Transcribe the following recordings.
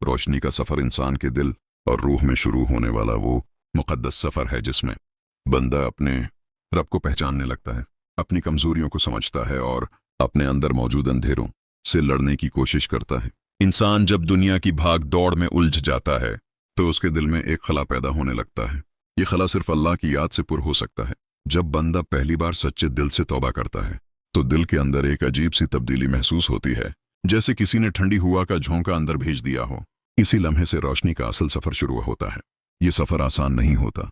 रोशनी का सफ़र इंसान के दिल और रूह में शुरू होने वाला वो मुक़द्दस सफ़र है जिसमें बंदा अपने रब को पहचानने लगता है, अपनी कमज़ोरियों को समझता है और अपने अंदर मौजूद अंधेरों से लड़ने की कोशिश करता है। इंसान जब दुनिया की भाग दौड़ में उलझ जाता है तो उसके दिल में एक खला पैदा होने लगता है। ये खला सिर्फ अल्लाह की याद से पुर हो सकता है। जब बंदा पहली बार सच्चे दिल से तौबा करता है तो दिल के अंदर एक अजीब सी तब्दीली महसूस होती है, जैसे किसी ने ठंडी हवा का झोंका अंदर भेज दिया हो। इसी लम्हे से रोशनी का असल सफ़र शुरू होता है। ये सफ़र आसान नहीं होता।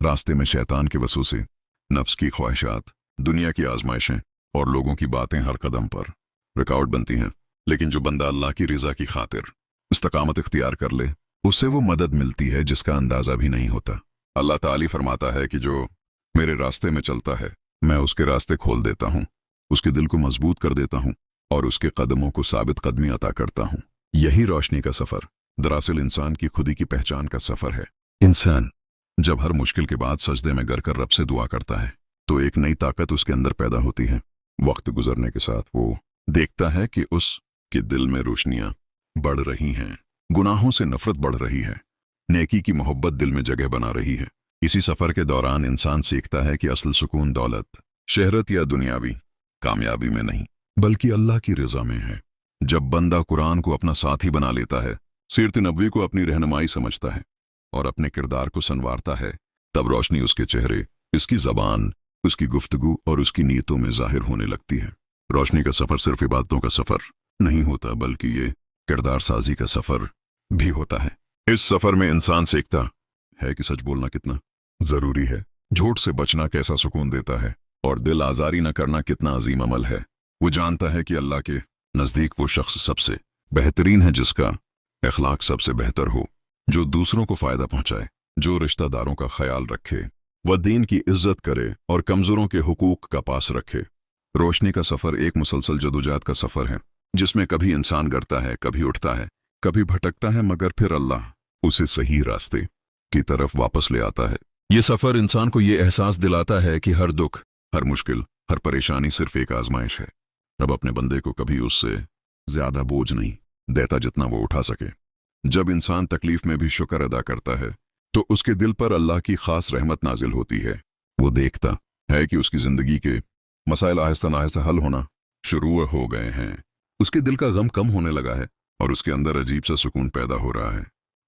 रास्ते में शैतान के वसवसे, नफ्स की ख्वाहिशात, दुनिया की आजमाइशें और लोगों की बातें हर कदम पर रुकावट बनती हैं। लेकिन जो बंदा अल्लाह की रज़ा की खातिर इस्तकामत इख्तियार कर ले, उससे वो मदद मिलती है जिसका अंदाज़ा भी नहीं होता। अल्लाह ताली फरमाता है कि जो मेरे रास्ते में चलता है मैं उसके रास्ते खोल देता हूँ, उसके दिल को मजबूत कर देता हूँ और उसके कदमों को साबित कदमी अता करता हूँ। यही रोशनी का सफ़र दरअसल इंसान की खुदी की पहचान का सफ़र है। इंसान जब हर मुश्किल के बाद सजदे में गिर कर रब से दुआ करता है तो एक नई ताकत उसके अंदर पैदा होती है। वक्त गुजरने के साथ वो देखता है कि उसके दिल में रोशनियां बढ़ रही हैं, गुनाहों से नफरत बढ़ रही है, नेकी की मोहब्बत दिल में जगह बना रही है। इसी सफ़र के दौरान इंसान सीखता है कि असल सुकून दौलत, शहरत या दुनियावी कामयाबी में नहीं बल्कि अल्लाह की रज़ा में है। जब बंदा कुरान को अपना साथी बना लेता है, सीरत नबवी को अपनी रहनुमाई समझता है और अपने किरदार को संवारता है, तब रोशनी उसके चेहरे, उसकी ज़बान, उसकी गुफ्तगू और उसकी नीयतों में जाहिर होने लगती है। रोशनी का सफ़र सिर्फ इबादतों का सफ़र नहीं होता बल्कि ये किरदार साजी का सफ़र भी होता है। इस सफ़र में इंसान सीखता है कि सच बोलना कितना ज़रूरी है, झूठ से बचना कैसा सुकून देता है और दिल आज़ारी न करना कितना अजीम अमल है। वो जानता है कि अल्लाह के नज़दीक वो शख्स सबसे बेहतरीन है जिसका अखलाक सबसे बेहतर हो, जो दूसरों को फ़ायदा पहुँचाए, जो रिश्तेदारों का ख्याल रखे, वह दीन की इज्जत करे और कमज़ोरों के हुकूक का पास रखे। रोशनी का सफ़र एक मुसलसल जदोजहद का सफ़र है जिसमें कभी इंसान गिरता है, कभी उठता है, कभी भटकता है, मगर फिर अल्लाह उसे सही रास्ते की तरफ वापस ले आता है। ये सफ़र इंसान को ये एहसास दिलाता है कि हर दुख, हर मुश्किल, हर परेशानी सिर्फ एक आजमाइश है। रब अपने बंदे को कभी उससे ज्यादा बोझ नहीं देता जितना वो उठा सके। जब इंसान तकलीफ में भी शुक्र अदा करता है तो उसके दिल पर अल्लाह की खास रहमत नाजिल होती है। वो देखता है कि उसकी जिंदगी के मसाइल आहिस्ता आहिस्ता हल होना शुरू हो गए हैं, उसके दिल का गम कम होने लगा है और उसके अंदर अजीब सा सुकून पैदा हो रहा है।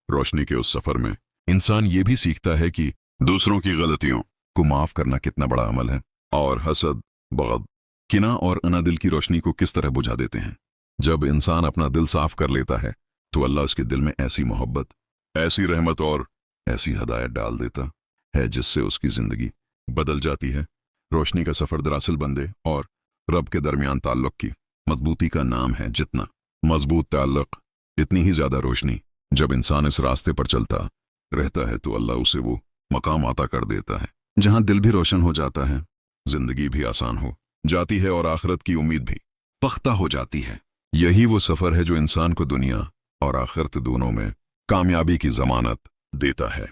रोशनी के उस सफर में इंसान ये भी सीखता है कि दूसरों की गलतियों को माफ करना कितना बड़ा अमल है और हसद, बग़ज़, किना और अनादिल की रोशनी को किस तरह बुझा देते हैं। जब इंसान अपना दिल साफ कर लेता है तो अल्लाह उसके दिल में ऐसी मोहब्बत, ऐसी रहमत और ऐसी हदायत डाल देता है जिससे उसकी जिंदगी बदल जाती है। रोशनी का सफर दरअसल बंदे और रब के दरमियान ताल्लुक की मजबूती का नाम है। जितना मजबूत ताल्लुक इतनी ही ज्यादा रोशनी। जब इंसान इस रास्ते पर चलता रहता है तो अल्लाह उसे वो मकाम अता कर देता है जहां दिल भी रोशन हो जाता है, जिंदगी भी आसान हो जाती है और आखिरत की उम्मीद भी पख्ता हो जाती है। यही वो सफर है जो इंसान को दुनिया और आखिरत दोनों में कामयाबी की जमानत देता है।